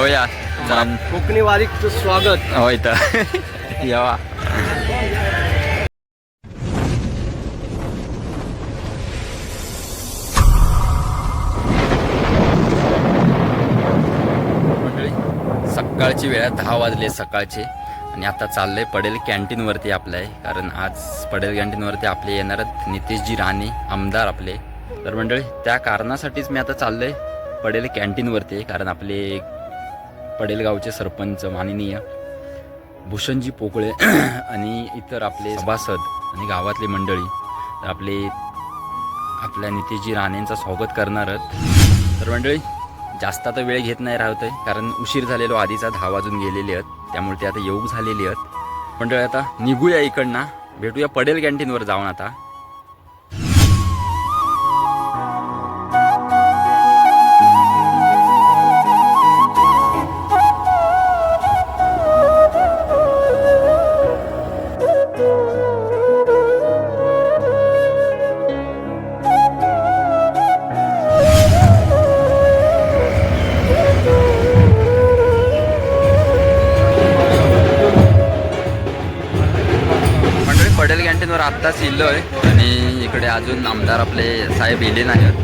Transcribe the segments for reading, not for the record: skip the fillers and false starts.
येऊया कोकणी वारीचं स्वागत होय तर यावा. सकाळची वेळ आहे, 10 वाजले सकाळचे आणि आता चाललंय पडेल कॅन्टीनवरती आपलं आहे. कारण आज पडेल कॅन्टीनवरती आपले येणार आहेत नितेशजी राणे आमदार आपले. तर मंडळी त्या कारणासाठीच मी आता चाललोय पडेल कॅन्टीनवरती. कारण आपले पडेल गावचे सरपंच माननीय भूषणजी पोकळे आणि इतर आपले सभासद आणि गावातले मंडळी तर आपल्या नितेशजी राणेंचं स्वागत करणार आहेत. तर मंडळी जास्त आता वेळ घेत नाही राहत आहे, कारण उशीर झालेलो आधीचा 10 वाजून गेलेले आहेत, त्यामुळे ते आता येऊ झालेली आहेत. मंडळी आता निघूया इकडनं, भेटूया पडेल कॅन्टीनवर जाऊन आता. पडेल कॅन्टीनवर आत्ताच इल्लो आहे आणि इकडे अजून आमदार आपले साहेब येले नाहीत.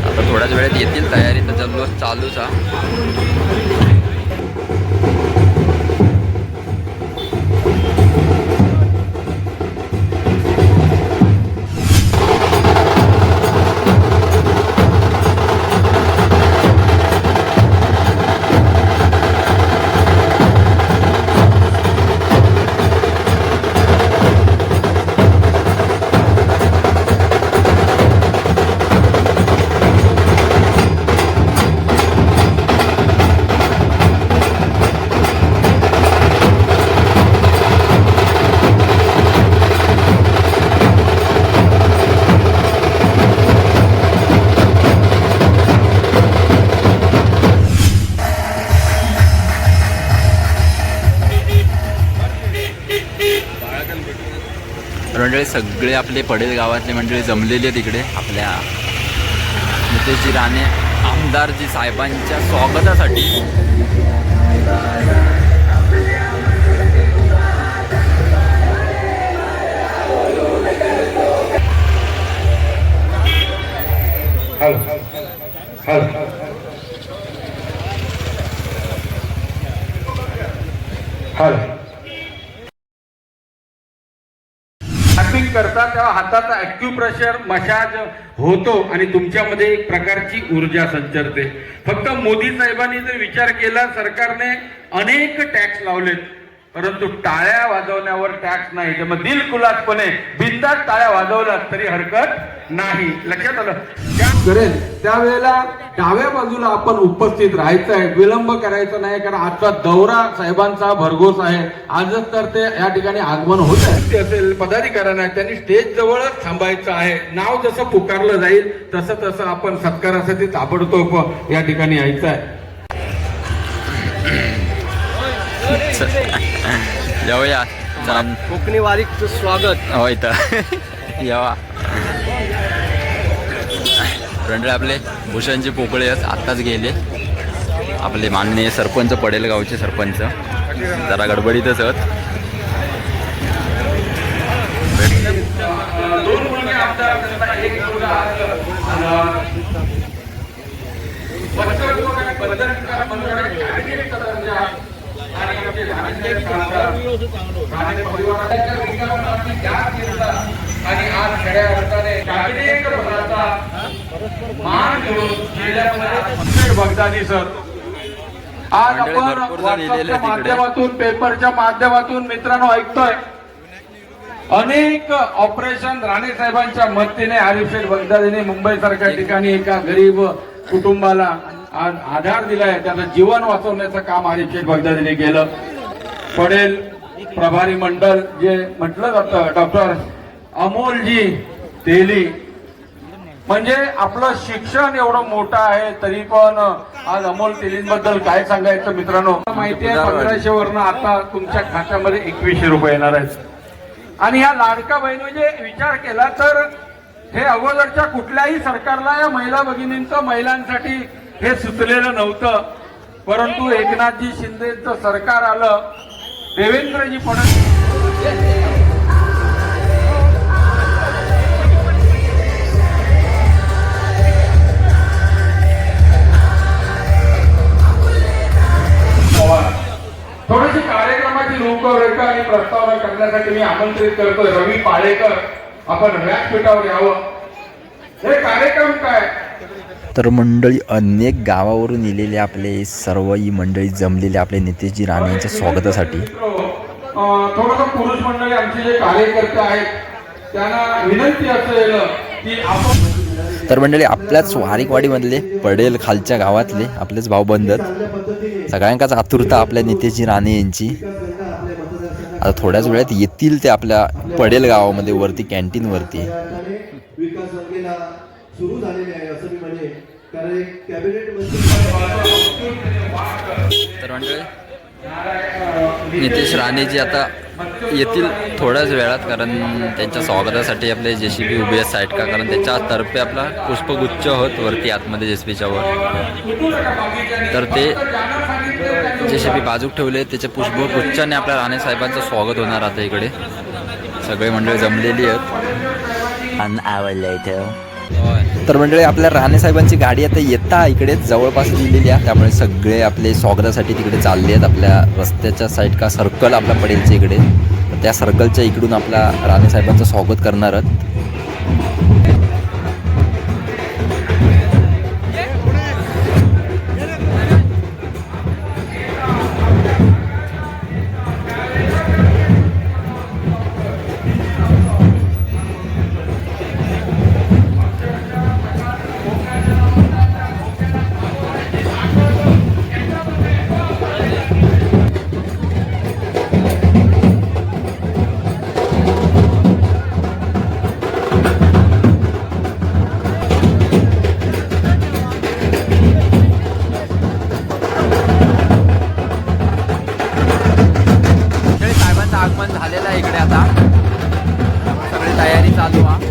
आता थोड्याच वेळेत येतील, तयारी तर जल्लोष चालूच आहे. मंडळी सगळे आपले पडेल गावातले मंडळी जमलेले आहेत इकडे आपल्या नितेशजी राणे आमदारजी साहेबांच्या स्वागतासाठी. करता तेव्हा हाताचा ॲक्युप्रेशर मसाज होतो आणि तुमच्यामध्ये एक प्रकारची ऊर्जा संचरते. फक्त मोदी साहेबांनी जर विचार केला, सरकारने अनेक टॅक्स लावलेत परंतु टाळ्या वाजवण्यावर टॅक्स नाही. त्यामुळे दिलखुलासपणे बिनधास्त टाळ्या वाजवल्या तरी हरकत नाही. लक्षात आलं करेल त्यावेळेला डाव्या बाजूला आपण उपस्थित राहायचं आहे, विलंब करायचा नाही. कारण आजचा दौरा साहेबांचा भरघोस आहे. आजच तर ते या ठिकाणी आगमन होत आहे. असेल पदाधिकाऱ्यांना त्यांनी स्टेज जवळच थांबायचं आहे. नाव जसं पुकारलं जाईल तसं तसं आपण सत्कारासाठी ताबडतोब या ठिकाणी यायचं आहे. जाऊया कोकणी वारीचं स्वागत होय तर यावा. मंडळी आपले भूषणजी पोकळे आत्ताच गेले. आपले माननीय सरपंच पडेल गावचे सरपंच जरा गडबडीतच आहेत. आणि आज खऱ्या अर्थाने बगदादी सर, आज आपण व्हॉट्सअपच्या माध्यमातून पेपरच्या माध्यमातून मित्रांनो ऐकतोय अनेक ऑपरेशन राणे साहेबांच्या मदतीने आरिफ शेख बगदादीने मुंबई सारख्या ठिकाणी एका गरीब कुटुंबाला आज आधार दिलाय. त्याचं जीवन वाचवण्याचं काम आरिफ शेख बगदादीने केलं. पडेल प्रभारी मंडळ जे म्हटलं जातं डॉक्टर अमोलजी तेली, म्हणजे आपलं शिक्षण एवढं मोठं आहे तरी पण आज अमोल तेलींबद्दल काय सांगायचं मित्रांनो. माहिती आहे 1500 वरनं आता तुमच्या खात्यामध्ये 2100 रुपये येणार आहेत. आणि ह्या लाडका बहिणीने विचार केला तर हे अगोदरच्या कुठल्याही सरकारला या महिला भगिनींचं महिलांसाठी हे सुचलेलं नव्हतं. परंतु एकनाथजी शिंदेचं सरकार आलं, देवेंद्रजी फडणवीस थोडीशी कार्यक्रमाची रूपरेखा आणि प्रस्तावना करण्यासाठी मी आमंत्रित करतोय रवी पाळेकर, आपण व्यासपीठावर यावं. हे कार्यक्रम काय? तर मंडळी अनेक गावावरून येलेले आपले सर्व ही मंडळी जमलेले आपले नितेशजी राणे यांच्या स्वागतासाठी. थोडंसं पुरुष मंडळी आमचे जे कार्यकर्ते आहेत त्यांना विनंती असेल की आपण तर मंडळी आपल्याच वारिकवाडीमधले पडेल खालच्या गावातले आपलेच भाऊबंद सगळ्यांकाच आतुरता आपल्या नितेशजी राणे यांची. आता थोड्याच वेळात येतील ते आपल्या पडेल गावामध्ये वरती कॅन्टीनवरती. विकास वगैरे सुरू झालेले आहे असं मी म्हणेन, कारण एक कॅबिनेट तर मंडळी नितेश राणेजी आता येतील थोड्याच वेळात, कारण त्यांच्या स्वागतासाठी आपले JCB उभे आहेत साईड का, कारण त्याच्यातर्फे आपला पुष्पगुच्छ होत वरती आतमध्ये JCBच्या वर. तर ते JCB बाजूक ठेवले, त्याच्या पुष्पगुच्छाने आपल्या राणे साहेबांचं स्वागत होणार आता. इकडे सगळे मंडळी जमलेली आहेत. तर मंडळी आपल्या राणे साहेबांची गाडी आता येता इकडे जवळपास लिहिलेली आहे, त्यामुळे सगळे आपले स्वागतासाठी तिकडे चालले आहेत. आपल्या रस्त्याच्या साईड का सर्कल आपला पडेलच्या इकडे, त्या सर्कलच्या इकडून आपल्या राणे साहेबांचं स्वागत करणार आहेत. आगमन झालेलं आहे इकडे, आता सगळी तयारी चालू आहे.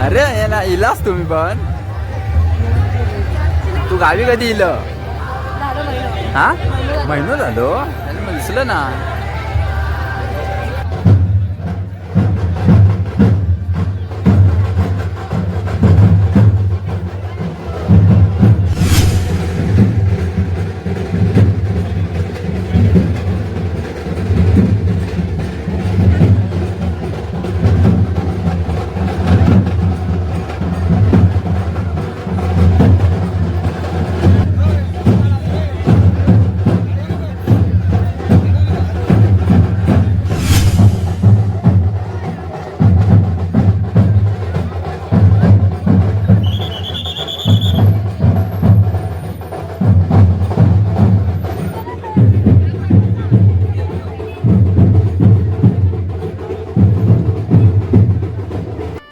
अरे याला इलास तुम्ही पण, तू गावी कधी इल? हा महिनो झालो, दिसलं ना.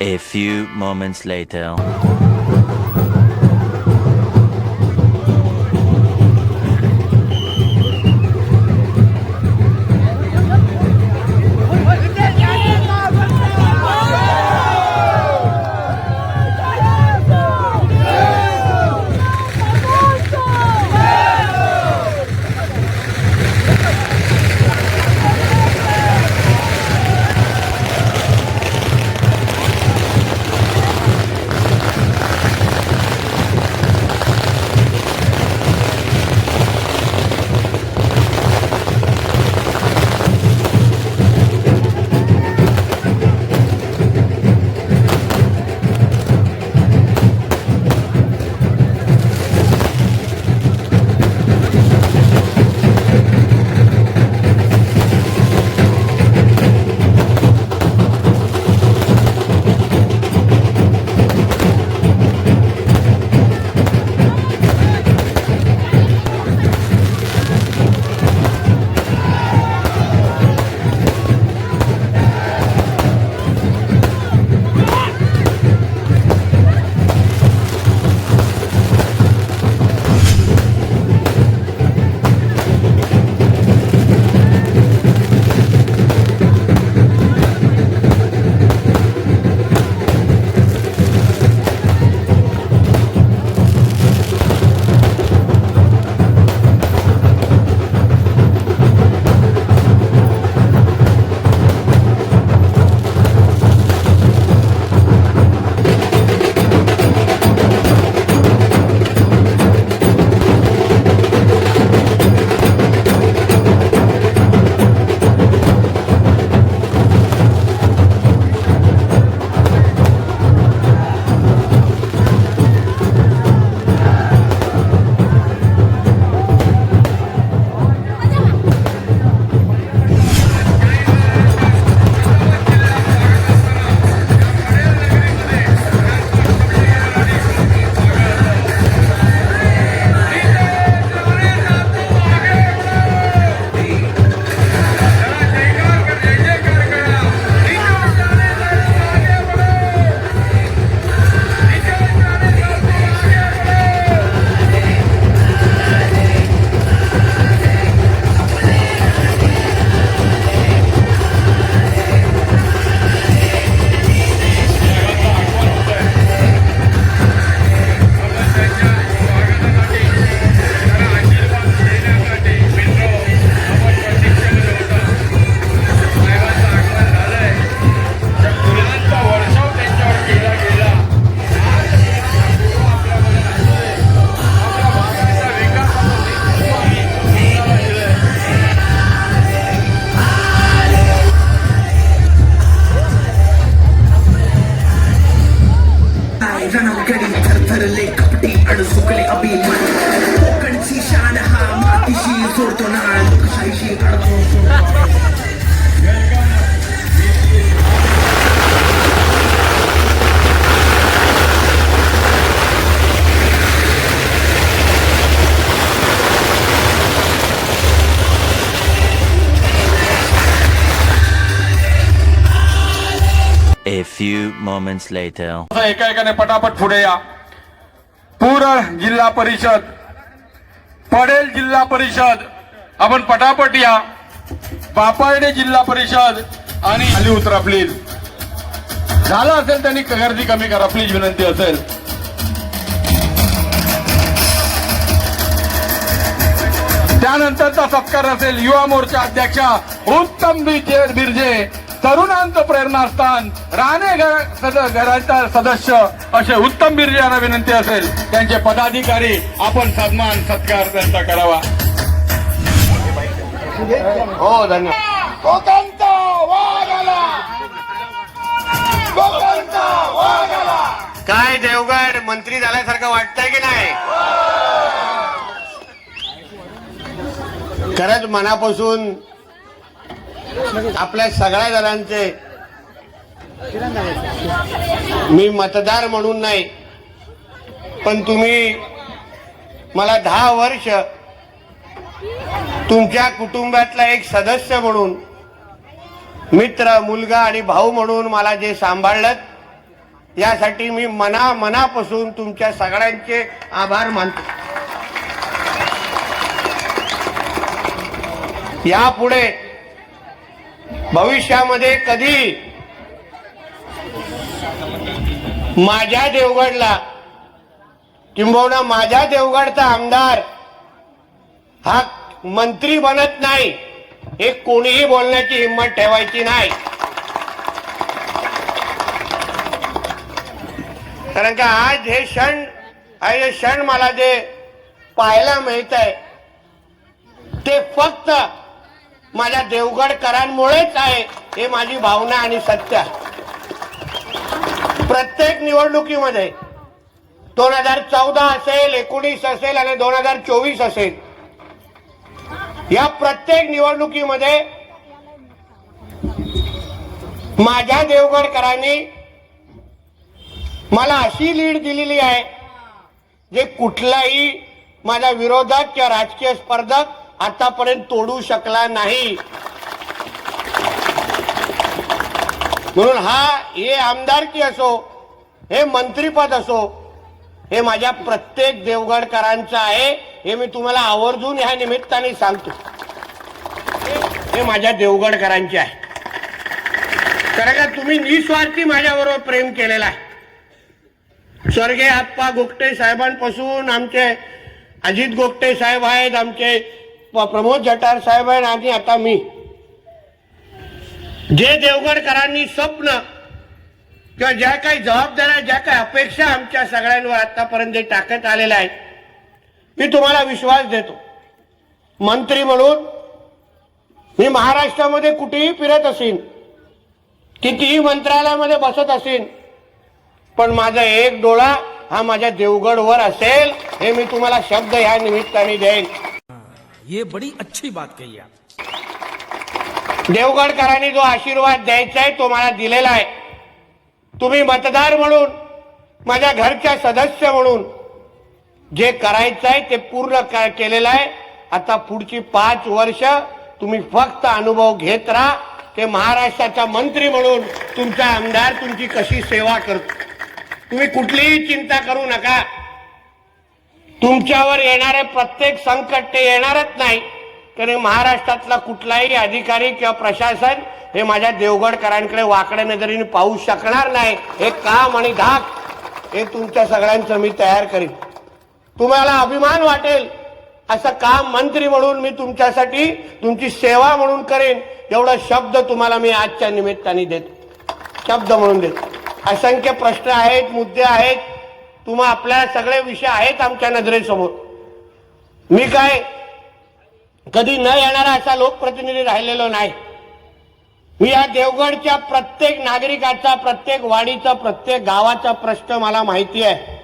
A few moments later. moments later. एका एकाने पटापट पुढे या. पूर जिल्हा परिषद, पडेल जिल्हा परिषद, आपण पटापट या. पापर्डे जिल्हा परिषद आणि खाली उतरा प्लीज. झालं असेल त्यांनी गर्दी कमी करा प्लीज, विनंती असेल. त्यानंतरचा सत्कार असेल युवा मोर्चा अध्यक्षा उत्तम बिर्जे, तरुणांचं प्रेरणास्थान राणे घराचा सदस्य असे उत्तम बिर्जे यांना विनंती असेल. त्यांचे पदाधिकारी आपण सन्मान सत्कार त्यांचा करावा. हो धन्यवाद. काय देवगड मंत्री झाल्यासारखं वाटतंय की नाही? खरंच मनापासून आपल्या सगळ्या जणांचे मी मतदार म्हणून नाही, पण तुम्ही मला 10 वर्ष तुमच्या कुटुंबातला एक सदस्य म्हणून, मित्र, मुलगा आणि भाऊ म्हणून मला जे सांभाळलं, यासाठी मी मनापासून तुमच्या सगळ्यांचे आभार मानतो. यापुढे भविष्यामध्ये कधी माझ्या देवगडला किंबहुना माझ्या देवगडचा आमदार हा मंत्री बनत नाही, हे कोणीही बोलण्याची हिंमत ठेवायची नाही. कारण का आज हे क्षण मला जे पाहायला मिळत आहे ते फक्त माझ्या देवगडकरांमुळेच आहे, हे माझी भावना आणि सत्य आहे. प्रत्येक निवडणुकीमध्ये 2014 असेल, 19 असेल आणि 2024 असेल, या प्रत्येक निवडणुकीमध्ये माझ्या देवगडकरांनी मला अशी लीड दिलेली आहे जे कुठलाही माझा विरोधक किंवा राजकीय स्पर्धक आतापर्यंत तोडू शकला नाही. म्हणून हे आमदारकी असो, हे मंत्रीपद असो, हे माझ्या प्रत्येक देवगडकरांचं आहे, हे मी तुम्हाला आवर्जून ह्या निमित्ताने सांगतो. हे माझ्या देवगडकरांचे आहे. कारण का तुम्ही निस्वार्थी माझ्याबरोबर प्रेम केलेला आहे. स्वर्गीय आप्पा गोगटे साहेबांपासून आमचे अजित गोगटे साहेब आहेत, आमचे प्रमोद जटार साहेब आहेत, आणि आता मी, जे देवगडकरांनी स्वप्न किंवा ज्या काही जबाबदाऱ्या, ज्या काही अपेक्षा आमच्या सगळ्यांवर आतापर्यंत टाकत आलेल्या आहेत, मी तुम्हाला विश्वास देतो. मंत्री म्हणून मी महाराष्ट्रामध्ये कुठेही फिरत असेन, कितीही मंत्रालयामध्ये बसत असेन, पण माझा एक डोळा हा माझ्या देवगडवर असेल, हे मी तुम्हाला शब्द ह्या निमित्ताने देईन. ये बड़ी अच्छी बात कही आप. देवगडकरांनी जो आशीर्वाद द्यायचा आहे तो मला दिलेला आहे. तुम्ही मतदार म्हणून, माझ्या घरच्या सदस्य म्हणून जे करायचं आहे ते पूर्ण केलेलं आहे. आता पुढची 5 वर्ष तुम्ही फक्त अनुभव घेत राहा. ते महाराष्ट्राचा मंत्री म्हणून तुमचा आमदार तुमची कशी सेवा करतो. तुम्ही कुठलीही चिंता करू नका. तुमच्यावर येणारे प्रत्येक संकट ते येणारच नाही, कारण महाराष्ट्रातला कुठलाही अधिकारी किंवा प्रशासन हे माझ्या देवगडकरांकडे वाकड्या नजरेने पाहू शकणार नाही. हे काम आणि धाक हे तुमच्या सगळ्यांचं मी तयार करीन. तुम्हाला अभिमान वाटेल असं काम मंत्री म्हणून मी तुमच्यासाठी, तुमची सेवा म्हणून करेन, एवढा शब्द तुम्हाला मी आजच्या निमित्ताने देतो, शब्द म्हणून देतो. असंख्य प्रश्न आहेत, मुद्दे आहेत, तुम्हा आपल्या सगळे विषय आहेत आमच्या नजरेसमोर. मी काय कधी न येणारा असा लोकप्रतिनिधी राहिलेलो नाही. मी या देवगडच्या प्रत्येक नागरिकाचा, प्रत्येक वाडीचा, प्रत्येक गावाचा प्रश्न मला माहिती आहे.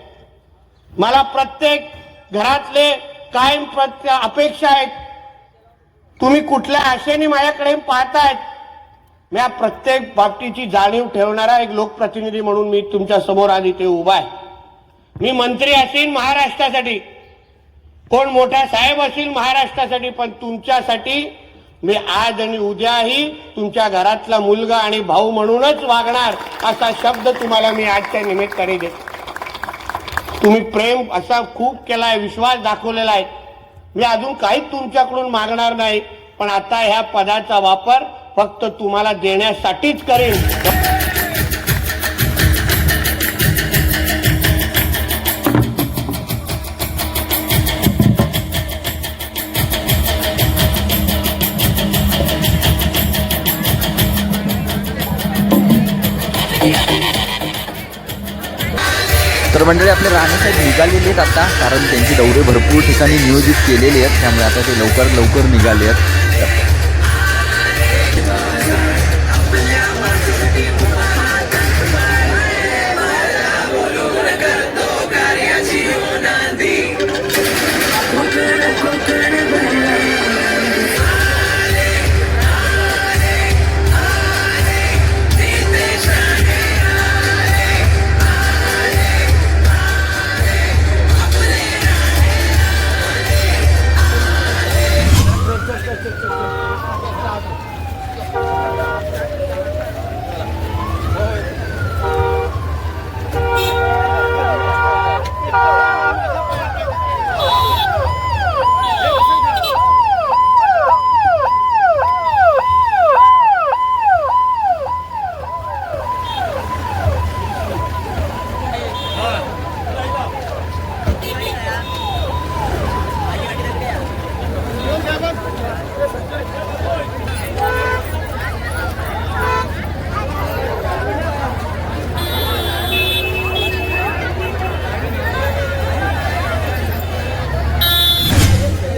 मला प्रत्येक घरातले कायम अपेक्षा आहेत. तुम्ही कुठल्या आशेने माझ्याकडे पाहतायत, मी या प्रत्येक बाबतीची जाणीव ठेवणारा एक लोकप्रतिनिधी म्हणून मी तुमच्या समोर आज इथे उभा आहे. मी मंत्री असेल महाराष्ट्रासाठी, कोण मोठा साहेब असेल महाराष्ट्रासाठी, पण तुमच्यासाठी मी आज आणि उद्याही तुमच्या घरातला मुलगा आणि भाऊ म्हणूनच वागणार असा शब्द तुम्हाला मी आजच्या निमित्ताने देतो. तुम्ही प्रेम असा खूप केलाय, विश्वास दाखवलेला आहे. मी अजून काहीच तुमच्याकडून मागणार नाही, पण आता ह्या पदाचा वापर फक्त तुम्हाला देण्यासाठीच करेन. तर मंडळी आपले राणेसाहेब निघालेले आहेत आता, कारण त्यांचे दौरे भरपूर ठिकाणी नियोजित केलेले आहेत, त्यामुळे आता ते लवकर निघाले आहेत.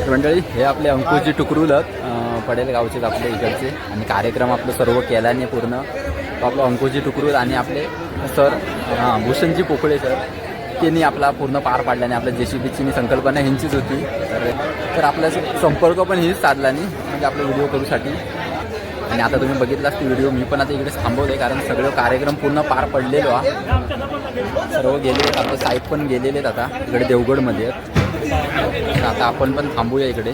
मंडळी हे आपले अंकुशजी टुकरुलत पडेल गावचेच आपले इकडचे, आणि कार्यक्रम आपलं सर्व केल्याने पूर्ण तो आपलं अंकुशजी टुकरुल आणि आपले सर भूषणजी पोकळे सर त्यांनी आपला पूर्ण पार पाडल्याने आपल्या JCBची संकल्पना ह्यांचीच होती. तर आपला संपर्क पण हीच साधला नाही, म्हणजे आपला व्हिडिओ करूसाठी. आणि आता तुम्ही बघितलाच तो व्हिडिओ, मी पण आता इकडे थांबवले कारण सगळं कार्यक्रम पूर्ण पार पडलेलो सर्व गेले. आपले साहेब पण गेलेले आहेत आता इकडे देवगडमध्ये. आता आपण पण थांबूया इकडे.